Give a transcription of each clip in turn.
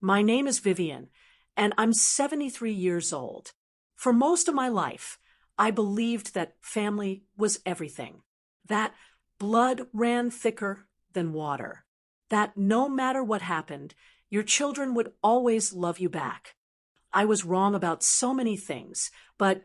My name is Vivian, and I'm 73 years old. For most of my life, I believed that family was everything, that blood ran thicker than water, that no matter what happened, your children would always love you back. I was wrong about so many things, but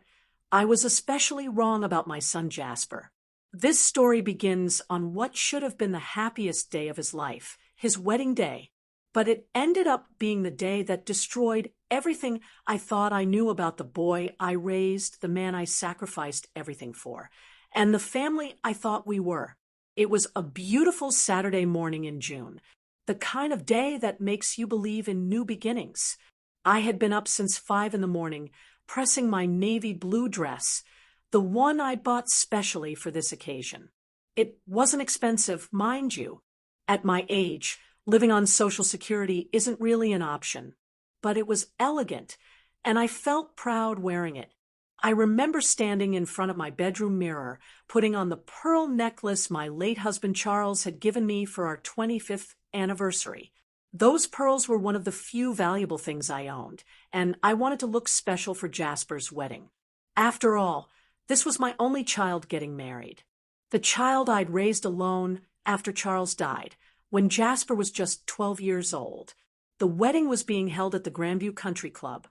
I was especially wrong about my son Jasper. This story begins on what should have been the happiest day of his life, his wedding day, but it ended up being the day that destroyed everything I thought I knew about the boy I raised, the man I sacrificed everything for, and the family I thought we were. It was a beautiful Saturday morning in June, the kind of day that makes you believe in new beginnings. I had been up since 5 in the morning, pressing my navy blue dress, the one I'd bought specially for this occasion. It wasn't expensive, mind you. At my age, living on Social Security isn't really an option. But it was elegant, and I felt proud wearing it. I remember standing in front of my bedroom mirror, putting on the pearl necklace my late husband Charles had given me for our 25th anniversary. Those pearls were one of the few valuable things I owned, and I wanted to look special for Jasper's wedding. After all, this was my only child getting married. The child I'd raised alone after Charles died, when Jasper was just 12 years old. The wedding was being held at the Grandview Country Club,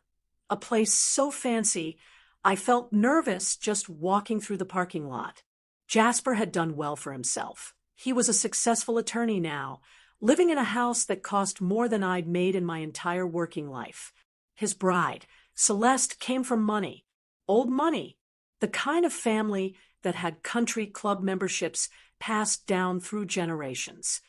a place so fancy I felt nervous just walking through the parking lot. Jasper had done well for himself. He was a successful attorney now, living in a house that cost more than I'd made in my entire working life. His bride, Celeste, came from money, old money, the kind of family that had country club memberships passed down through generations.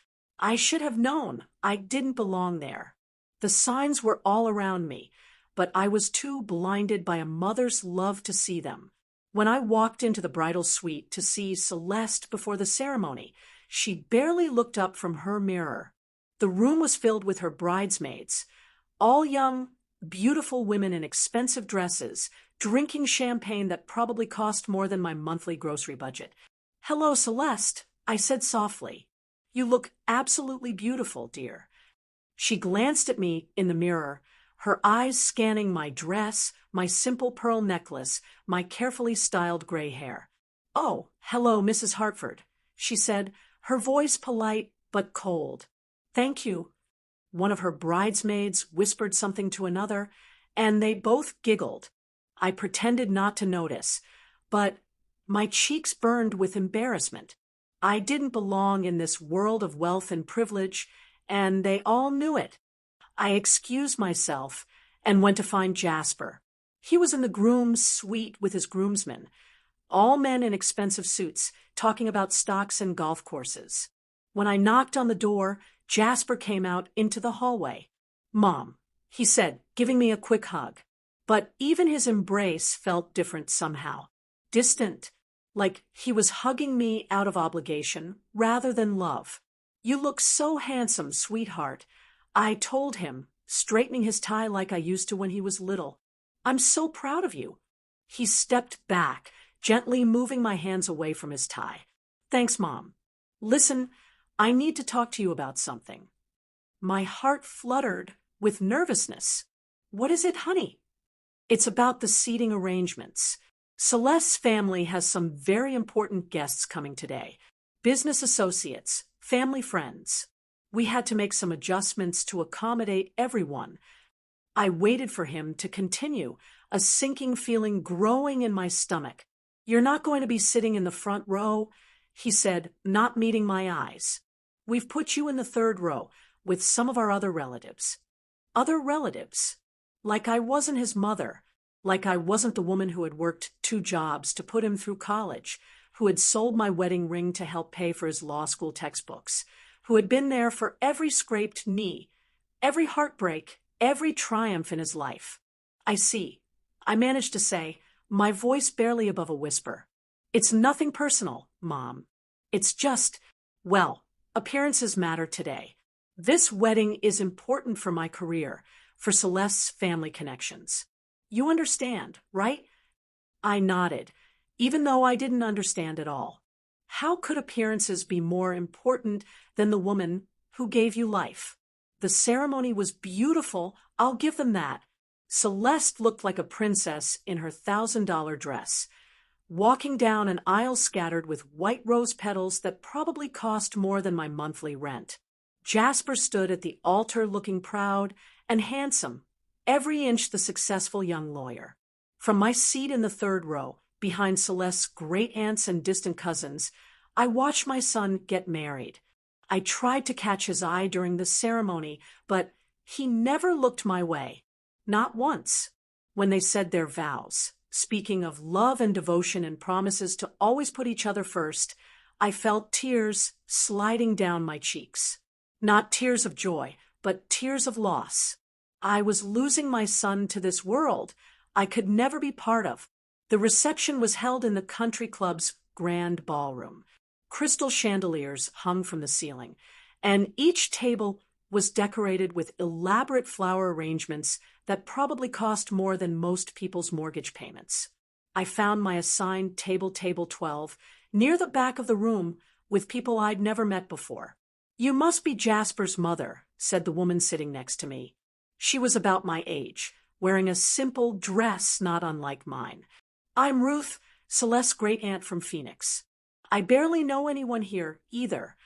I should have known I didn't belong there. The signs were all around me, but I was too blinded by a mother's love to see them. When I walked into the bridal suite to see Celeste before the ceremony, she barely looked up from her mirror. The room was filled with her bridesmaids, all young, beautiful women in expensive dresses, drinking champagne that probably cost more than my monthly grocery budget. "Hello, Celeste," I said softly. "You look absolutely beautiful, dear." She glanced at me in the mirror, her eyes scanning my dress, my simple pearl necklace, my carefully styled gray hair. "Oh, hello, Mrs. Hartford," she said, her voice polite but cold. "Thank you." One of her bridesmaids whispered something to another, and they both giggled. I pretended not to notice, but my cheeks burned with embarrassment. I didn't belong in this world of wealth and privilege, and they all knew it. I excused myself and went to find Jasper. He was in the groom's suite with his groomsmen, all men in expensive suits, talking about stocks and golf courses. When I knocked on the door, Jasper came out into the hallway. "Mom," he said, giving me a quick hug. But even his embrace felt different somehow. Distant, like he was hugging me out of obligation rather than love. "You look so handsome, sweetheart," I told him, straightening his tie like I used to when he was little. "I'm so proud of you." He stepped back, gently moving my hands away from his tie. "Thanks, Mom. Listen, I need to talk to you about something." My heart fluttered with nervousness. "What is it, honey?" "It's about the seating arrangements. Celeste's family has some very important guests coming today. Business associates, family friends. We had to make some adjustments to accommodate everyone." I waited for him to continue, a sinking feeling growing in my stomach. "You're not going to be sitting in the front row," he said, not meeting my eyes. "We've put you in the third row with some of our other relatives." Other relatives? Like I wasn't his mother, like I wasn't the woman who had worked 2 jobs to put him through college, who had sold my wedding ring to help pay for his law school textbooks, who had been there for every scraped knee, every heartbreak, every triumph in his life. "I see," I managed to say, my voice barely above a whisper. "It's nothing personal, Mom. It's just, well, appearances matter today. This wedding is important for my career, for Celeste's family connections. You understand, right?" I nodded, even though I didn't understand at all. How could appearances be more important than the woman who gave you life? The ceremony was beautiful, I'll give them that. Celeste looked like a princess in her $1,000 dress, walking down an aisle scattered with white rose petals that probably cost more than my monthly rent. Jasper stood at the altar looking proud and handsome, every inch the successful young lawyer. From my seat in the third row, behind Celeste's great aunts and distant cousins, I watched my son get married. I tried to catch his eye during the ceremony, but he never looked my way. Not once. When they said their vows, speaking of love and devotion and promises to always put each other first, I felt tears sliding down my cheeks. Not tears of joy, but tears of loss. I was losing my son to this world I could never be part of. The reception was held in the country club's grand ballroom. Crystal chandeliers hung from the ceiling, and each table was decorated with elaborate flower arrangements that probably cost more than most people's mortgage payments. I found my assigned table 12, near the back of the room with people I'd never met before. "You must be Jasper's mother," said the woman sitting next to me. She was about my age, wearing a simple dress not unlike mine. "I'm Ruth, Celeste's great-aunt from Phoenix. I barely know anyone here, either.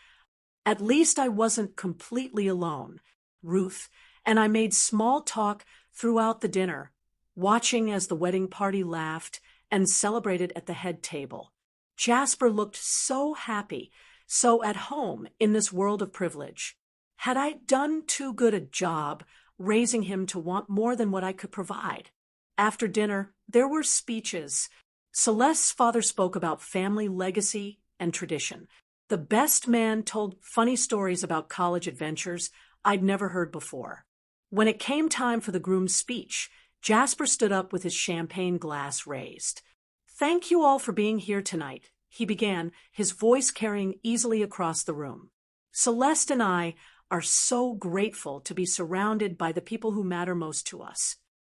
At least I wasn't completely alone, Ruth, and I made small talk throughout the dinner, watching as the wedding party laughed and celebrated at the head table. Jasper looked so happy, so at home in this world of privilege. Had I done too good a job raising him to want more than what I could provide? After dinner, there were speeches. Celeste's father spoke about family legacy and tradition. The best man told funny stories about college adventures I'd never heard before. When it came time for the groom's speech, Jasper stood up with his champagne glass raised. "Thank you all for being here tonight," he began, his voice carrying easily across the room. "Celeste and I are so grateful to be surrounded by the people who matter most to us."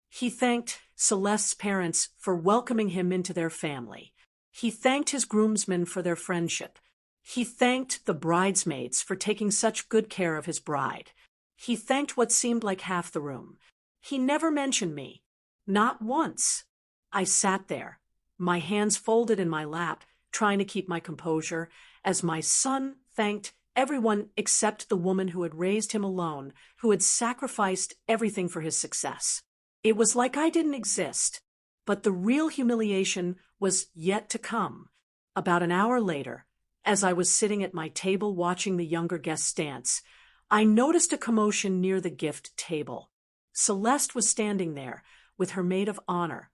He thanked Celeste's parents for welcoming him into their family. He thanked his groomsmen for their friendship. He thanked the bridesmaids for taking such good care of his bride. He thanked what seemed like half the room. He never mentioned me. Not once. I sat there, my hands folded in my lap, trying to keep my composure, as my son thanked everyone except the woman who had raised him alone, who had sacrificed everything for his success. It was like I didn't exist, but the real humiliation was yet to come. About an hour later, as I was sitting at my table watching the younger guests dance, I noticed a commotion near the gift table. Celeste was standing there with her maid of honor,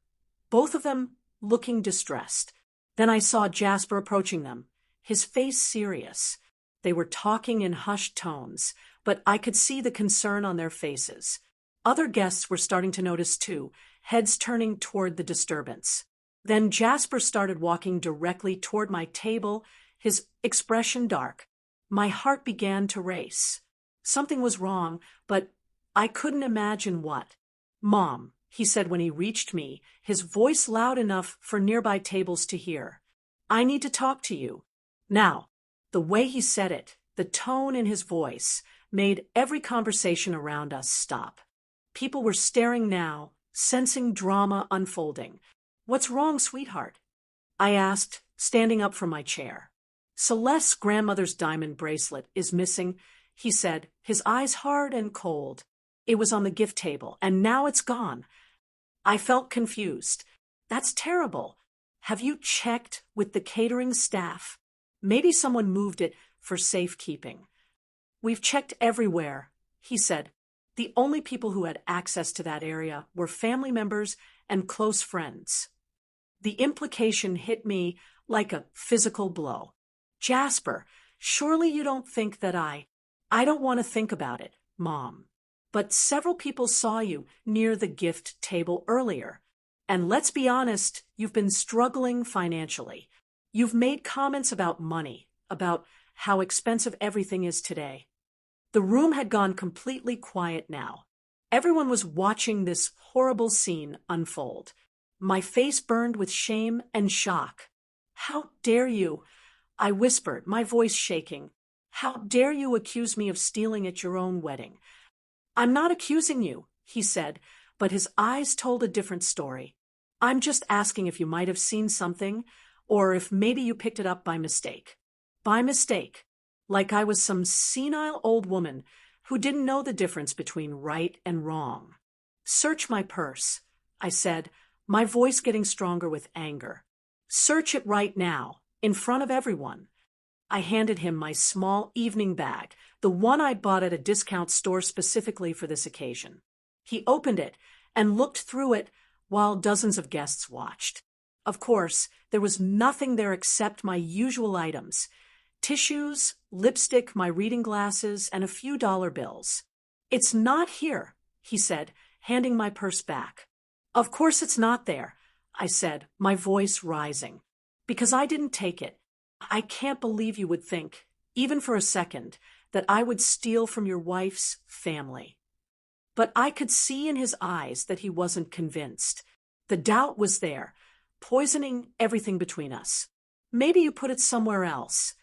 both of them looking distressed. Then I saw Jasper approaching them, his face serious. They were talking in hushed tones, but I could see the concern on their faces. Other guests were starting to notice too, heads turning toward the disturbance. Then Jasper started walking directly toward my table, his expression dark. My heart began to race. Something was wrong, but I couldn't imagine what. "Mom," he said when he reached me, his voice loud enough for nearby tables to hear. "I need to talk to you." Now, the way he said it, the tone in his voice, made every conversation around us stop. People were staring now, sensing drama unfolding. "What's wrong, sweetheart?" I asked, standing up from my chair. "Celeste's grandmother's diamond bracelet is missing," he said, his eyes hard and cold. "It was on the gift table, and now it's gone." I felt confused. "That's terrible. Have you checked with the catering staff? Maybe someone moved it for safekeeping." "We've checked everywhere," he said. "The only people who had access to that area were family members and close friends." The implication hit me like a physical blow. "Jasper, surely you don't think that I don't want to think about it, Mom. But several people saw you near the gift table earlier. And let's be honest, you've been struggling financially. You've made comments about money, about how expensive everything is today." The room had gone completely quiet now. Everyone was watching this horrible scene unfold. My face burned with shame and shock. "How dare you?" I whispered, my voice shaking. "How dare you accuse me of stealing at your own wedding? I'm not accusing you, he said, but his eyes told a different story. I'm just asking if you might have seen something, or if maybe you picked it up by mistake. By mistake, like I was some senile old woman who didn't know the difference between right and wrong. Search my purse, I said, my voice getting stronger with anger. Search it right now, in front of everyone. I handed him my small evening bag, the one I'd bought at a discount store specifically for this occasion. He opened it and looked through it while dozens of guests watched. Of course, there was nothing there except my usual items: tissues, lipstick, my reading glasses, and a few dollar bills. It's not here, he said, handing my purse back. Of course it's not there, I said, my voice rising, because I didn't take it. I can't believe you would think, even for a second, that I would steal from your wife's family. But I could see in his eyes that he wasn't convinced. The doubt was there, poisoning everything between us. Maybe you put it somewhere else,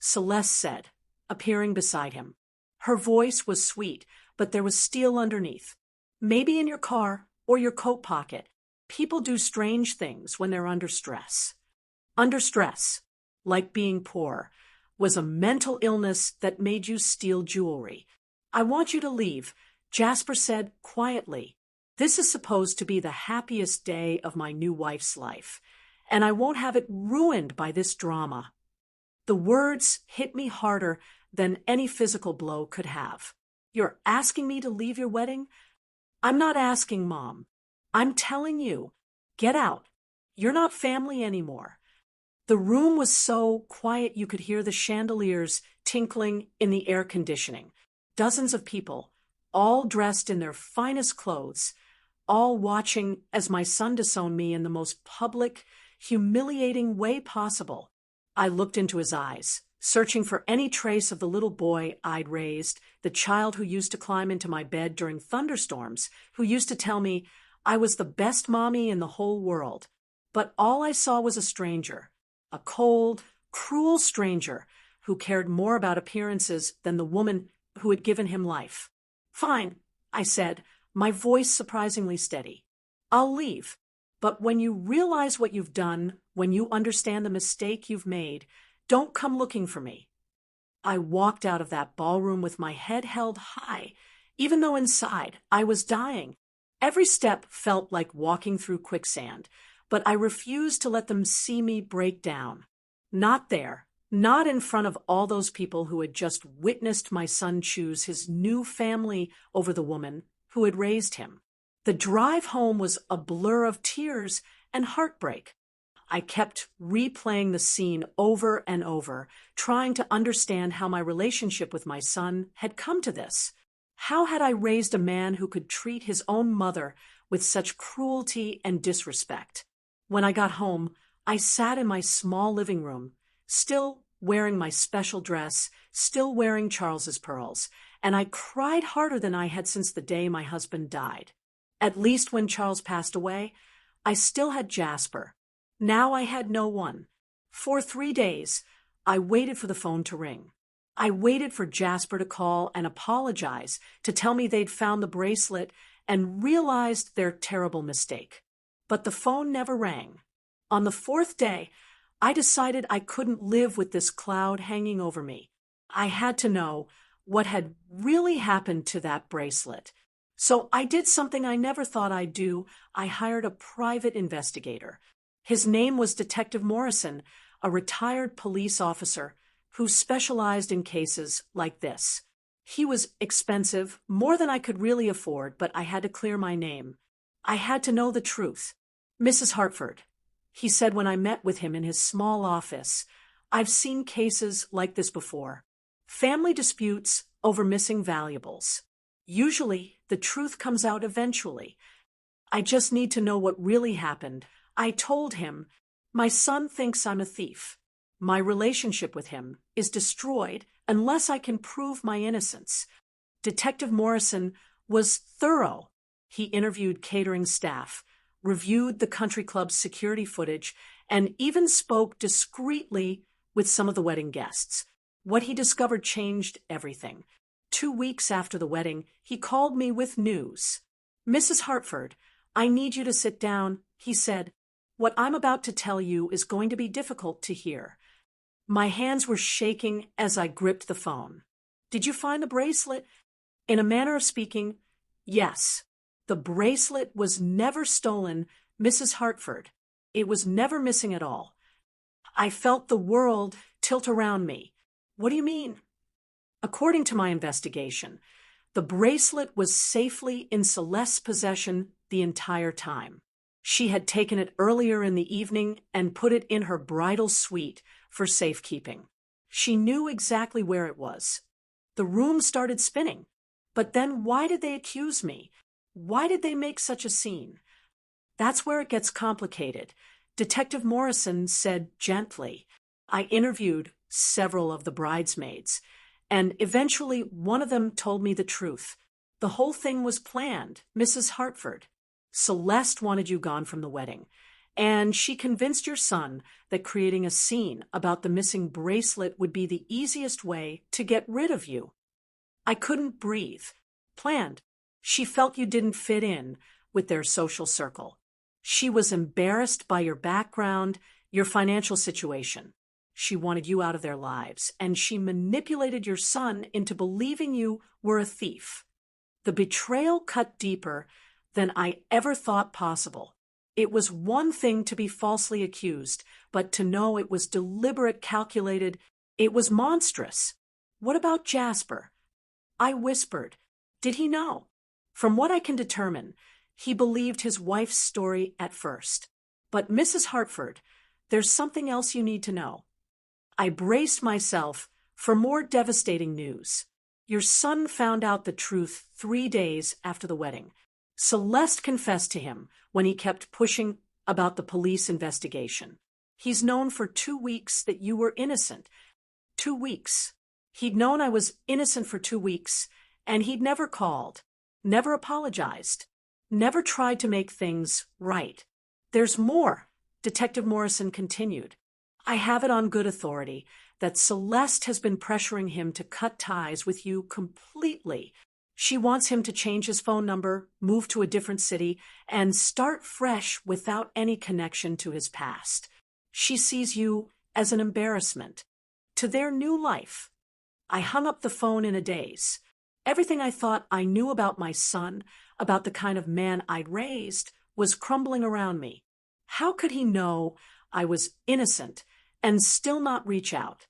Celeste said, appearing beside him. Her voice was sweet, but there was steel underneath. Maybe in your car or your coat pocket. People do strange things when they're under stress. Under stress, like being poor, was a mental illness that made you steal jewelry. I want you to leave, Jasper said quietly. This is supposed to be the happiest day of my new wife's life, and I won't have it ruined by this drama. The words hit me harder than any physical blow could have. You're asking me to leave your wedding? I'm not asking, Mom. I'm telling you, get out. You're not family anymore. The room was so quiet you could hear the chandeliers tinkling in the air conditioning. Dozens of people, all dressed in their finest clothes, all watching as my son disowned me in the most public, humiliating way possible. I looked into his eyes, searching for any trace of the little boy I'd raised, the child who used to climb into my bed during thunderstorms, who used to tell me I was the best mommy in the whole world. But all I saw was a stranger, a cold, cruel stranger who cared more about appearances than the woman who had given him life. Fine, I said, my voice surprisingly steady. I'll leave. But when you realize what you've done, when you understand the mistake you've made, don't come looking for me. I walked out of that ballroom with my head held high, even though inside I was dying. Every step felt like walking through quicksand, but I refused to let them see me break down. Not there, not in front of all those people who had just witnessed my son choose his new family over the woman who had raised him. The drive home was a blur of tears and heartbreak. I kept replaying the scene over and over, trying to understand how my relationship with my son had come to this. How had I raised a man who could treat his own mother with such cruelty and disrespect? When I got home, I sat in my small living room, still wearing my special dress, still wearing Charles's pearls, and I cried harder than I had since the day my husband died. At least when Charles passed away, I still had Jasper. Now I had no one. For 3 days, I waited for the phone to ring. I waited for Jasper to call and apologize, to tell me they'd found the bracelet and realized their terrible mistake. But the phone never rang. On the 4th day, I decided I couldn't live with this cloud hanging over me. I had to know what had really happened to that bracelet. So I did something I never thought I'd do. I hired a private investigator. His name was Detective Morrison, a retired police officer who specialized in cases like this. He was expensive, more than I could really afford, but I had to clear my name. I had to know the truth. Mrs. Hartford, he said when I met with him in his small office, I've seen cases like this before. Family disputes over missing valuables. Usually, the truth comes out eventually. I just need to know what really happened. I told him, my son thinks I'm a thief. My relationship with him is destroyed unless I can prove my innocence. Detective Morrison was thorough. He interviewed catering staff, reviewed the country club's security footage, and even spoke discreetly with some of the wedding guests. What he discovered changed everything. 2 weeks after the wedding, he called me with news. "Mrs. Hartford, I need you to sit down," he said. "What I'm about to tell you is going to be difficult to hear." My hands were shaking as I gripped the phone. "Did you find the bracelet?" In a manner of speaking, yes. The bracelet was never stolen, Mrs. Hartford. It was never missing at all. I felt the world tilt around me. "What do you mean?" "According to my investigation, the bracelet was safely in Celeste's possession the entire time. She had taken it earlier in the evening and put it in her bridal suite for safekeeping. She knew exactly where it was. The room started spinning. But then why did they accuse me? Why did they make such a scene?" "That's where it gets complicated," Detective Morrison said gently. "I interviewed several of the bridesmaids, and eventually one of them told me the truth. The whole thing was planned, Mrs. Hartford. Celeste wanted you gone from the wedding, and she convinced your son that creating a scene about the missing bracelet would be the easiest way to get rid of you. I couldn't breathe. Planned. She felt you didn't fit in with their social circle. She was embarrassed by your background, your financial situation. She wanted you out of their lives, and she manipulated your son into believing you were a thief. The betrayal cut deeper than I ever thought possible. It was one thing to be falsely accused, but to know it was deliberate, calculated, it was monstrous. What about Jasper?" I whispered. "Did he know?" "From what I can determine, he believed his wife's story at first. But Mrs. Hartford, there's something else you need to know." I braced myself for more devastating news. "Your son found out the truth 3 days after the wedding. Celeste confessed to him when he kept pushing about the police investigation. He's known for 2 weeks that you were innocent. 2 weeks. He'd known I was innocent for 2 weeks, and he'd never called, never apologized, never tried to make things right. There's more," Detective Morrison continued. "I have it on good authority that Celeste has been pressuring him to cut ties with you completely. She wants him to change his phone number, move to a different city, and start fresh without any connection to his past. She sees you as an embarrassment to their new life." I hung up the phone in a daze. Everything I thought I knew about my son, about the kind of man I'd raised, was crumbling around me. How could he know I was innocent and still not reach out?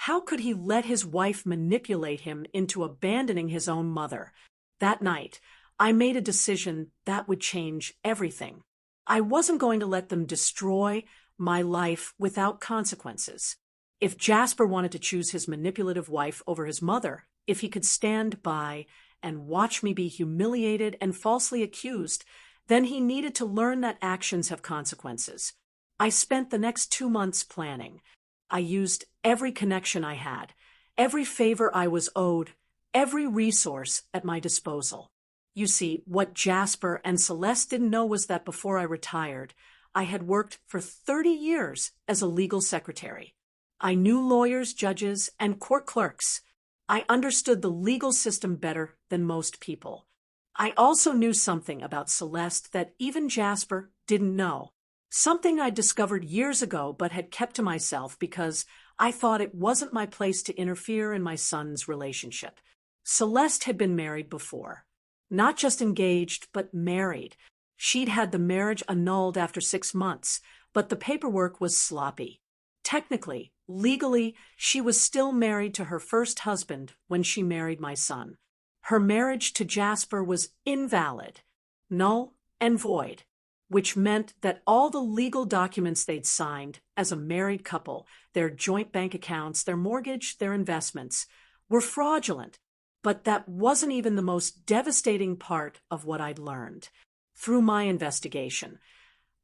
How could he let his wife manipulate him into abandoning his own mother? That night, I made a decision that would change everything. I wasn't going to let them destroy my life without consequences. If Jasper wanted to choose his manipulative wife over his mother, if he could stand by and watch me be humiliated and falsely accused, then he needed to learn that actions have consequences. I spent the next 2 months planning. I used every connection I had, every favor I was owed, every resource at my disposal. You see, what Jasper and Celeste didn't know was that before I retired, I had worked for 30 years as a legal secretary. I knew lawyers, judges, and court clerks. I understood the legal system better than most people. I also knew something about Celeste that even Jasper didn't know. Something I discovered years ago but had kept to myself because I thought it wasn't my place to interfere in my son's relationship. Celeste had been married before. Not just engaged, but married. She'd had the marriage annulled after 6 months, but the paperwork was sloppy. Technically, legally, she was still married to her first husband when she married my son. Her marriage to Jasper was invalid, null and void, which meant that all the legal documents they'd signed as a married couple, their joint bank accounts, their mortgage, their investments, were fraudulent. But that wasn't even the most devastating part of what I'd learned. Through my investigation,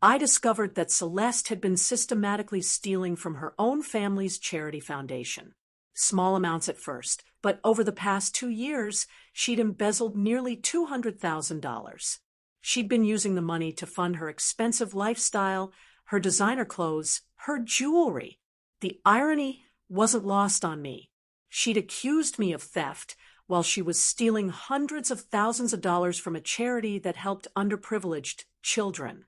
I discovered that Celeste had been systematically stealing from her own family's charity foundation. Small amounts at first, but over the past 2 years, she'd embezzled nearly $200,000. She'd been using the money to fund her expensive lifestyle, her designer clothes, her jewelry. The irony wasn't lost on me. She'd accused me of theft while she was stealing hundreds of thousands of dollars from a charity that helped underprivileged children.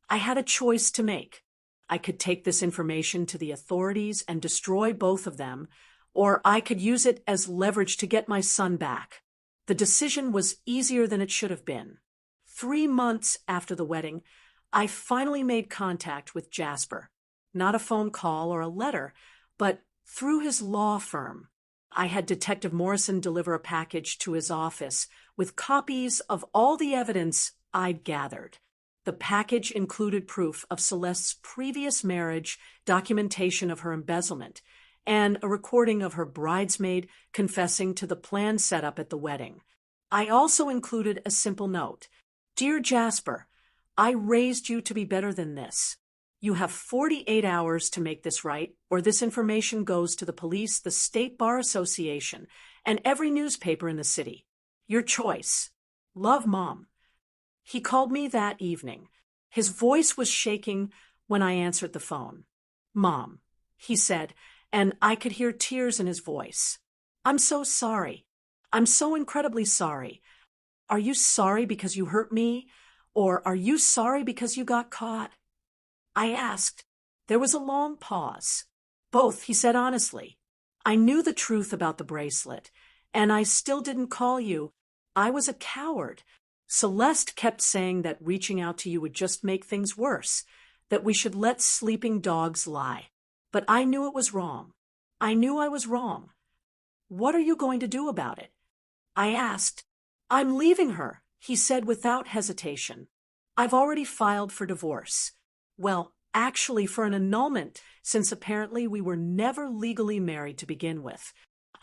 I had a choice to make. I could take this information to the authorities and destroy both of them, or I could use it as leverage to get my son back. The decision was easier than it should have been. 3 months after the wedding, I finally made contact with Jasper. Not a phone call or a letter, but through his law firm. I had Detective Morrison deliver a package to his office with copies of all the evidence I'd gathered. The package included proof of Celeste's previous marriage, documentation of her embezzlement, and a recording of her bridesmaid confessing to the planned setup at the wedding. I also included a simple note. Dear Jasper, I raised you to be better than this. You have 48 hours to make this right, or this information goes to the police, the State Bar Association, and every newspaper in the city. Your choice. Love, Mom. He called me that evening. His voice was shaking when I answered the phone. Mom, he said, and I could hear tears in his voice. I'm so sorry. I'm so incredibly sorry. Are you sorry because you hurt me? Or are you sorry because you got caught? I asked. There was a long pause. Both, he said honestly. I knew the truth about the bracelet, and I still didn't call you. I was a coward. Celeste kept saying that reaching out to you would just make things worse, that we should let sleeping dogs lie. But I knew it was wrong. I knew I was wrong. What are you going to do about it? I asked. I'm leaving her, he said without hesitation. I've already filed for divorce. Well, actually for an annulment, since apparently we were never legally married to begin with.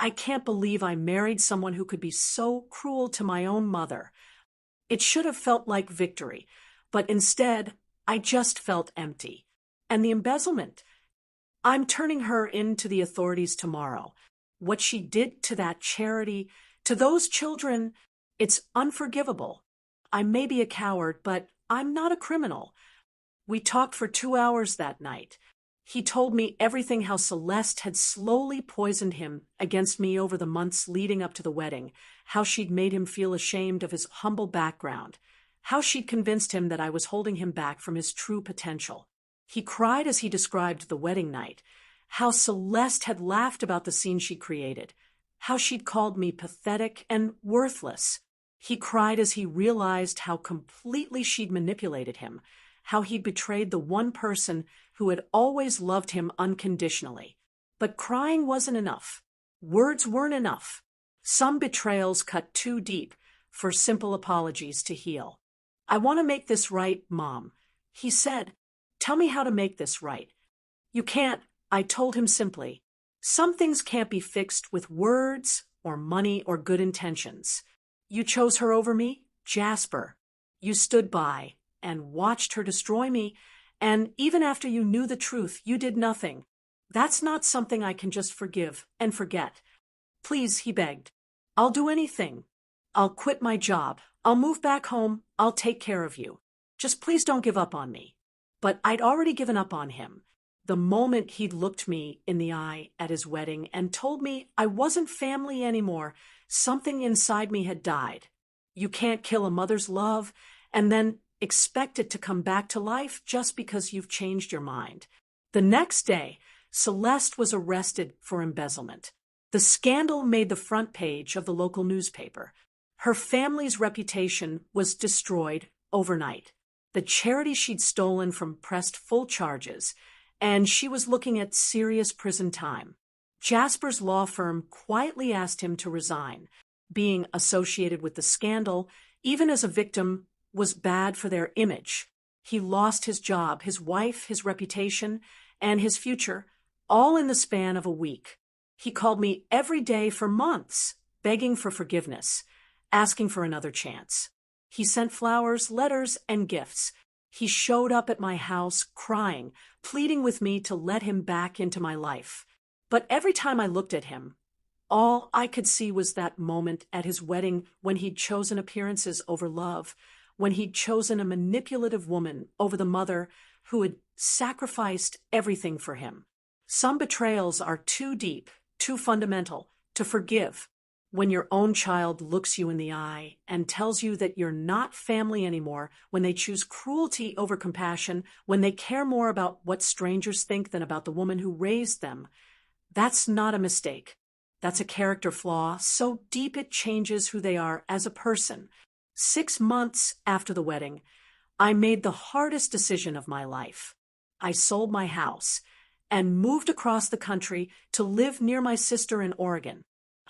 I can't believe I married someone who could be so cruel to my own mother. It should have felt like victory, but instead, I just felt empty. And the embezzlement. I'm turning her into the authorities tomorrow. What she did to that charity, to those children, it's unforgivable. I may be a coward, but I'm not a criminal. We talked for 2 hours that night. He told me everything, how Celeste had slowly poisoned him against me over the months leading up to the wedding, how she'd made him feel ashamed of his humble background, how she'd convinced him that I was holding him back from his true potential. He cried as he described the wedding night, how Celeste had laughed about the scene she created, how she'd called me pathetic and worthless. He cried as he realized how completely she'd manipulated him, how he'd betrayed the one person who had always loved him unconditionally. But crying wasn't enough. Words weren't enough. Some betrayals cut too deep for simple apologies to heal. I want to make this right, Mom. He said, tell me how to make this right. You can't, I told him simply. Some things can't be fixed with words or money or good intentions. You chose her over me, Jasper. You stood by and watched her destroy me, and even after you knew the truth, you did nothing. That's not something I can just forgive and forget. Please, he begged. I'll do anything. I'll quit my job. I'll move back home. I'll take care of you. Just please don't give up on me. But I'd already given up on him. The moment he'd looked me in the eye at his wedding and told me I wasn't family anymore, something inside me had died. You can't kill a mother's love and then expect it to come back to life just because you've changed your mind. The next day, Celeste was arrested for embezzlement. The scandal made the front page of the local newspaper. Her family's reputation was destroyed overnight. The charity she'd stolen from pressed full charges, and she was looking at serious prison time. Jasper's law firm quietly asked him to resign. Being associated with the scandal, even as a victim, was bad for their image. He lost his job, his wife, his reputation, and his future, all in the span of a week. He called me every day for months, begging for forgiveness, asking for another chance. He sent flowers, letters, and gifts. He showed up at my house crying, pleading with me to let him back into my life. But every time I looked at him, all I could see was that moment at his wedding when he'd chosen appearances over love, when he'd chosen a manipulative woman over the mother who had sacrificed everything for him. Some betrayals are too deep, too fundamental to forgive. When your own child looks you in the eye and tells you that you're not family anymore, when they choose cruelty over compassion, when they care more about what strangers think than about the woman who raised them, that's not a mistake. That's a character flaw so deep it changes who they are as a person. 6 months after the wedding, I made the hardest decision of my life. I sold my house and moved across the country to live near my sister in Oregon.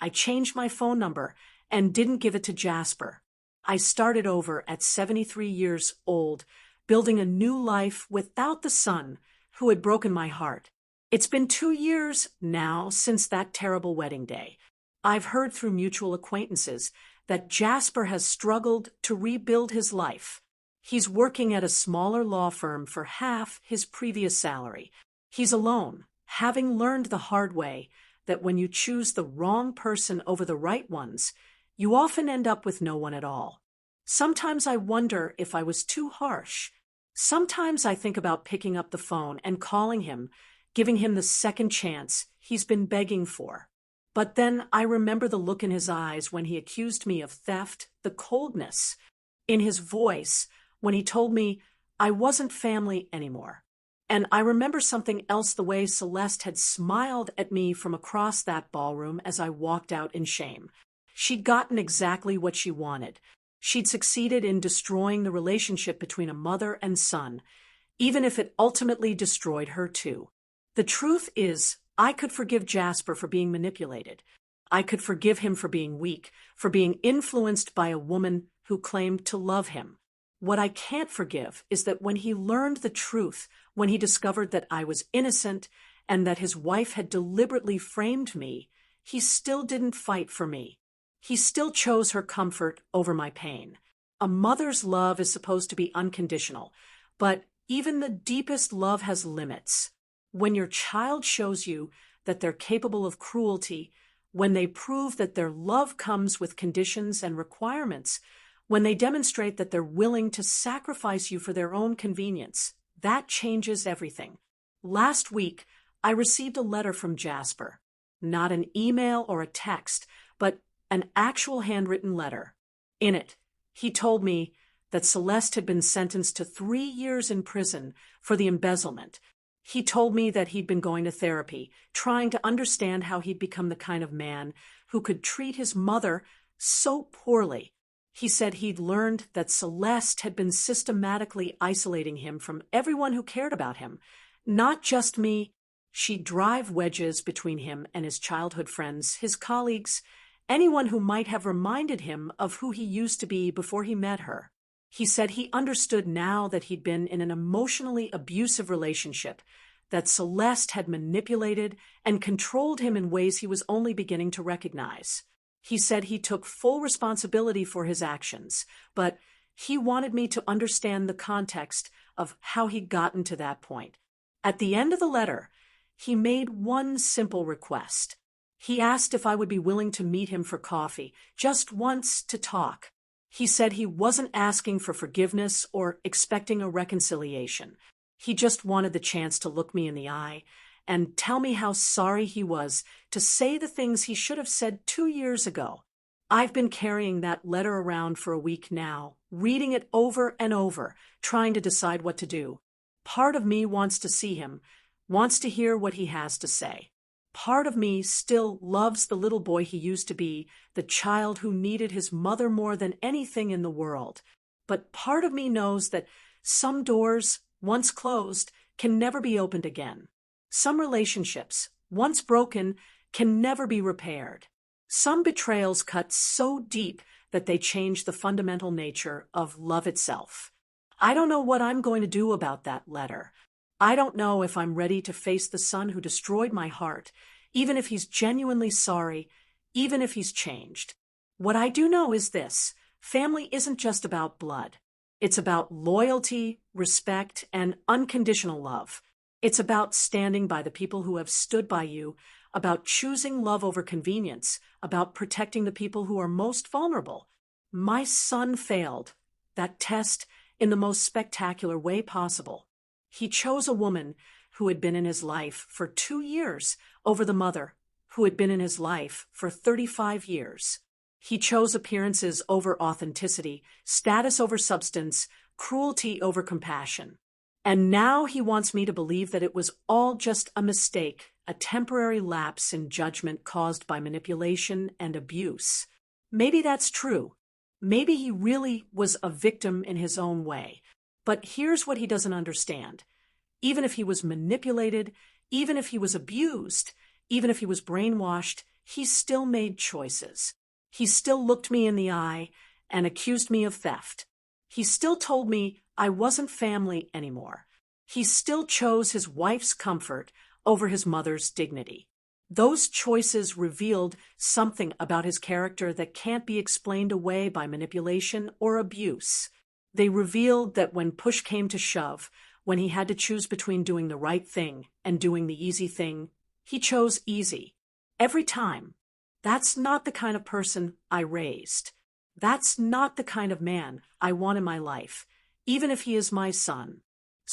I changed my phone number and didn't give it to Jasper. I started over at 73 years old, building a new life without the son who had broken my heart. It's been 2 years now since that terrible wedding day. I've heard through mutual acquaintances that Jasper has struggled to rebuild his life. He's working at a smaller law firm for half his previous salary. He's alone, having learned the hard way that when you choose the wrong person over the right ones, you often end up with no one at all. Sometimes I wonder if I was too harsh. Sometimes I think about picking up the phone and calling him, giving him the second chance he's been begging for. But then I remember the look in his eyes when he accused me of theft, the coldness in his voice when he told me I wasn't family anymore. And I remember something else, the way Celeste had smiled at me from across that ballroom as I walked out in shame. She'd gotten exactly what she wanted. She'd succeeded in destroying the relationship between a mother and son, even if it ultimately destroyed her too. The truth is, I could forgive Jasper for being manipulated. I could forgive him for being weak, for being influenced by a woman who claimed to love him. What I can't forgive is that when he learned the truth, when he discovered that I was innocent and that his wife had deliberately framed me, he still didn't fight for me. He still chose her comfort over my pain. A mother's love is supposed to be unconditional, but even the deepest love has limits. When your child shows you that they're capable of cruelty, when they prove that their love comes with conditions and requirements, when they demonstrate that they're willing to sacrifice you for their own convenience, that changes everything. Last week, I received a letter from Jasper. Not an email or a text, but an actual handwritten letter. In it, he told me that Celeste had been sentenced to 3 years in prison for the embezzlement. He told me that he'd been going to therapy, trying to understand how he'd become the kind of man who could treat his mother so poorly. He said he'd learned that Celeste had been systematically isolating him from everyone who cared about him, not just me. She'd drive wedges between him and his childhood friends, his colleagues, anyone who might have reminded him of who he used to be before he met her. He said he understood now that he'd been in an emotionally abusive relationship, that Celeste had manipulated and controlled him in ways he was only beginning to recognize. He said he took full responsibility for his actions, but he wanted me to understand the context of how he'd gotten to that point. At the end of the letter, he made one simple request. He asked if I would be willing to meet him for coffee, just once to talk. He said he wasn't asking for forgiveness or expecting a reconciliation. He just wanted the chance to look me in the eye and tell me how sorry he was to say the things he should have said 2 years ago. I've been carrying that letter around for a week now, reading it over and over, trying to decide what to do. Part of me wants to see him, wants to hear what he has to say. Part of me still loves the little boy he used to be, the child who needed his mother more than anything in the world. But part of me knows that some doors, once closed, can never be opened again. Some relationships, once broken, can never be repaired. Some betrayals cut so deep that they change the fundamental nature of love itself. I don't know what I'm going to do about that letter. I don't know if I'm ready to face the son who destroyed my heart, even if he's genuinely sorry, even if he's changed. What I do know is this: family isn't just about blood. It's about loyalty, respect, and unconditional love. It's about standing by the people who have stood by you, about choosing love over convenience, about protecting the people who are most vulnerable. My son failed that test in the most spectacular way possible. He chose a woman who had been in his life for 2 years over the mother who had been in his life for 35 years. He chose appearances over authenticity, status over substance, cruelty over compassion. And now he wants me to believe that it was all just a mistake, a temporary lapse in judgment caused by manipulation and abuse. Maybe that's true. Maybe he really was a victim in his own way. But here's what he doesn't understand. Even if he was manipulated, even if he was abused, even if he was brainwashed, he still made choices. He still looked me in the eye and accused me of theft. He still told me I wasn't family anymore. He still chose his wife's comfort over his mother's dignity. Those choices revealed something about his character that can't be explained away by manipulation or abuse. They revealed that when push came to shove, when he had to choose between doing the right thing and doing the easy thing, he chose easy. Every time. That's not the kind of person I raised. That's not the kind of man I want in my life, even if he is my son.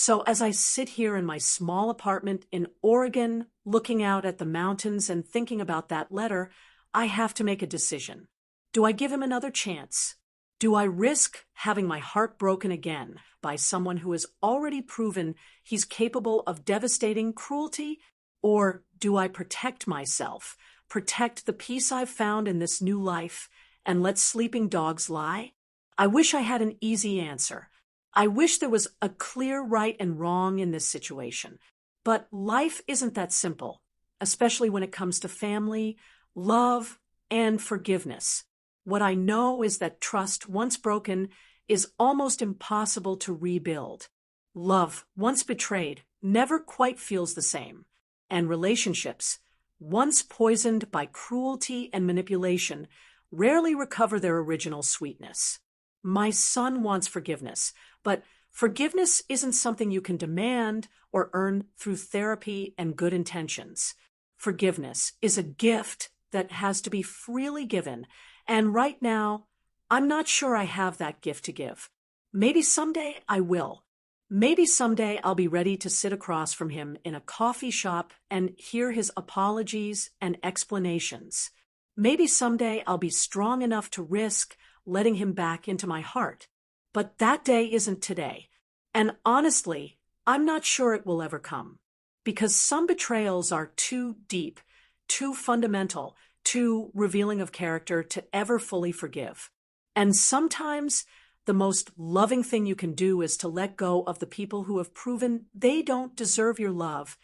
So as I sit here in my small apartment in Oregon, looking out at the mountains and thinking about that letter, I have to make a decision. Do I give him another chance? Do I risk having my heart broken again by someone who has already proven he's capable of devastating cruelty? Or do I protect myself, protect the peace I've found in this new life, and let sleeping dogs lie? I wish I had an easy answer. I wish there was a clear right and wrong in this situation. But life isn't that simple, especially when it comes to family, love, and forgiveness. What I know is that trust, once broken, is almost impossible to rebuild. Love, once betrayed, never quite feels the same. And relationships, once poisoned by cruelty and manipulation, rarely recover their original sweetness. My son wants forgiveness, but forgiveness isn't something you can demand or earn through therapy and good intentions. Forgiveness is a gift that has to be freely given, and right now, I'm not sure I have that gift to give. Maybe someday I will. Maybe someday I'll be ready to sit across from him in a coffee shop and hear his apologies and explanations. Maybe someday I'll be strong enough to risk letting him back into my heart. But that day isn't today. And honestly, I'm not sure it will ever come. Because some betrayals are too deep, too fundamental, too revealing of character to ever fully forgive. And sometimes the most loving thing you can do is to let go of the people who have proven they don't deserve your love,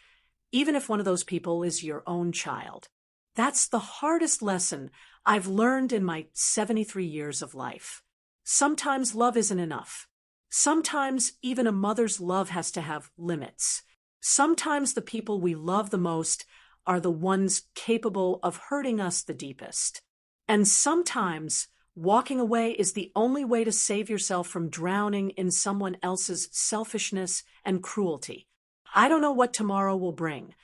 even if one of those people is your own child. That's the hardest lesson I've learned in my 73 years of life. Sometimes love isn't enough. Sometimes even a mother's love has to have limits. Sometimes the people we love the most are the ones capable of hurting us the deepest. And sometimes walking away is the only way to save yourself from drowning in someone else's selfishness and cruelty. I don't know what tomorrow will bring.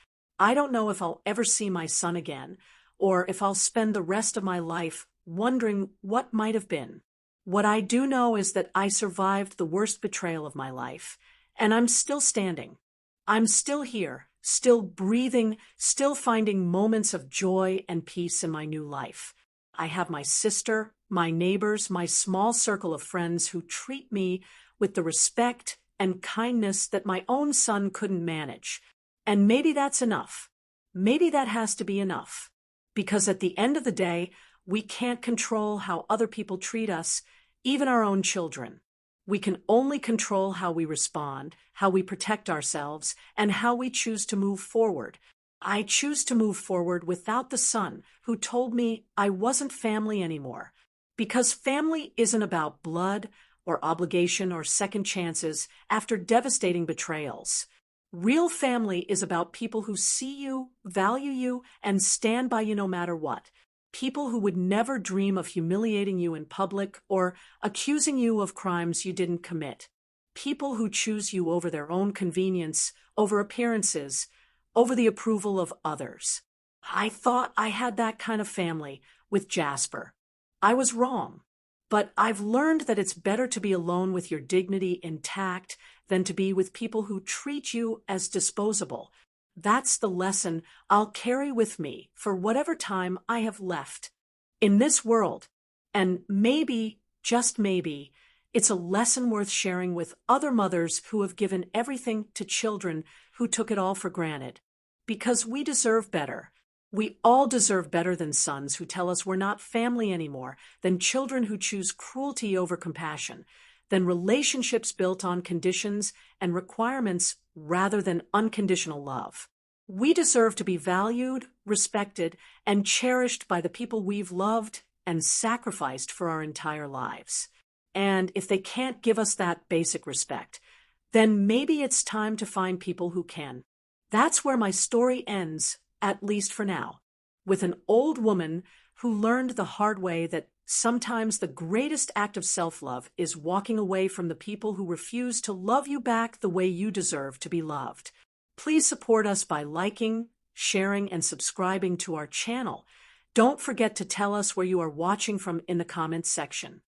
I don't know if I'll ever see my son again, or if I'll spend the rest of my life wondering what might have been. What I do know is that I survived the worst betrayal of my life, and I'm still standing. I'm still here, still breathing, still finding moments of joy and peace in my new life. I have my sister, my neighbors, my small circle of friends who treat me with the respect and kindness that my own son couldn't manage. And maybe that's enough. Maybe that has to be enough. Because at the end of the day, we can't control how other people treat us, even our own children. We can only control how we respond, how we protect ourselves, and how we choose to move forward. I choose to move forward without the son who told me I wasn't family anymore. Because family isn't about blood or obligation or second chances after devastating betrayals. Real family is about people who see you, value you, and stand by you no matter what. People who would never dream of humiliating you in public or accusing you of crimes you didn't commit. People who choose you over their own convenience, over appearances, over the approval of others. I thought I had that kind of family with Jasper. I was wrong. But I've learned that it's better to be alone with your dignity intact than to be with people who treat you as disposable. That's the lesson I'll carry with me for whatever time I have left in this world. And maybe, just maybe, it's a lesson worth sharing with other mothers who have given everything to children who took it all for granted. Because we deserve better. We all deserve better than sons who tell us we're not family anymore, than children who choose cruelty over compassion, than relationships built on conditions and requirements rather than unconditional love. We deserve to be valued, respected, and cherished by the people we've loved and sacrificed for our entire lives. And if they can't give us that basic respect, then maybe it's time to find people who can. That's where my story ends, at least for now, with an old woman who learned the hard way that sometimes the greatest act of self-love is walking away from the people who refuse to love you back the way you deserve to be loved. Please support us by liking, sharing, and subscribing to our channel. Don't forget to tell us where you are watching from in the comments section.